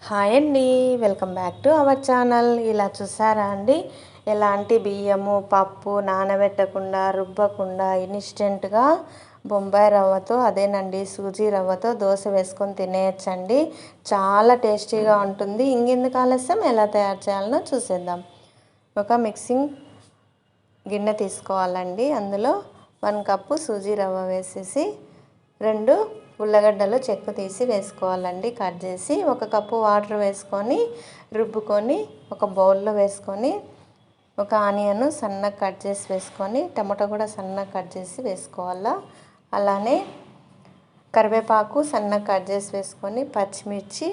Hi అండి, welcome back to our channel. ఇలా చూసారా అండి, ఎలాంటి బియ్యము పప్పు నానబెట్టకుండా రుబ్బకుండా ఇన్స్టెంట్గా బొంబాయి రవ్వతో అదేనండి సూజీ రవ్వతో దోశ వేసుకొని తినేయచ్చండి. చాలా టేస్టీగా ఉంటుంది. ఇంకెందుకు ఆలస్యం, ఎలా తయారు చేయాలనో చూసేద్దాం. ఒక మిక్సింగ్ గిన్నె తీసుకోవాలండి. అందులో 1 కప్పు సూజీ రవ్వ వేసేసి 2 ఉల్లగడ్డలు చెక్కు తీసి వేసుకోవాలండి, కట్ చేసి. 1 కప్పు వాటర్ వేసుకొని రుబ్బుకొని ఒక బౌల్లో వేసుకొని, ఒక ఆనియన్ సన్నగా కట్ చేసి వేసుకొని, టమాటో కూడా సన్నగా కట్ చేసి వేసుకోవాలా. అలానే కరివేపాకు సన్నగా కట్ చేసి వేసుకొని, పచ్చిమిర్చి,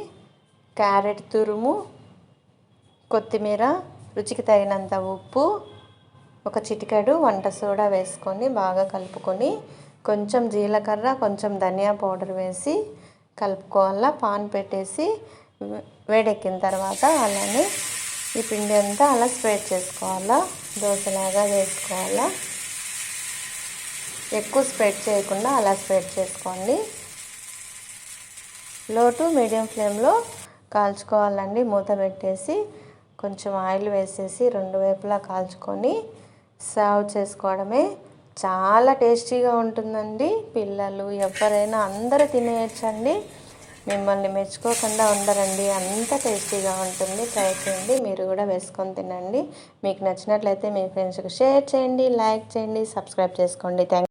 క్యారెట్ తురుము, కొత్తిమీర, రుచికి తగినంత ఉప్పు, ఒక చిటికెడు వంట సోడా వేసుకొని బాగా కలుపుకొని, కొంచెం జీలకర్ర, కొంచెం ధనియా పౌడర్ వేసి కలుపుకోవాలా. పాన్ పెట్టేసి వేడెక్కిన తర్వాత అలానే ఈ పిండి అంతా అలా స్ప్రెడ్ చేసుకోవాలా. దోశలాగా వేసుకోవాలా. ఎక్కువ స్ప్రెడ్ చేయకుండా అలా స్ప్రెడ్ చేసుకోండి. లో టు మీడియం ఫ్లేమ్లో కాల్చుకోవాలండి. మూత పెట్టేసి కొంచెం ఆయిల్ వేసేసి 2 వైపులా కాల్చుకొని సర్వ్ చేసుకోవడమే. చాలా టేస్టీగా ఉంటుందండి. పిల్లలు ఎవరైనా అందరూ తినేయచ్చండి. మిమ్మల్ని మెచ్చుకోకుండా ఉండరండి, అంత టేస్టీగా ఉంటుంది. ట్రై చేయండి, మీరు కూడా వేసుకొని తినండి. మీకు నచ్చినట్లయితే మీ ఫ్రెండ్స్కి షేర్ చేయండి, లైక్ చేయండి, సబ్స్క్రైబ్ చేసుకోండి. థ్యాంక్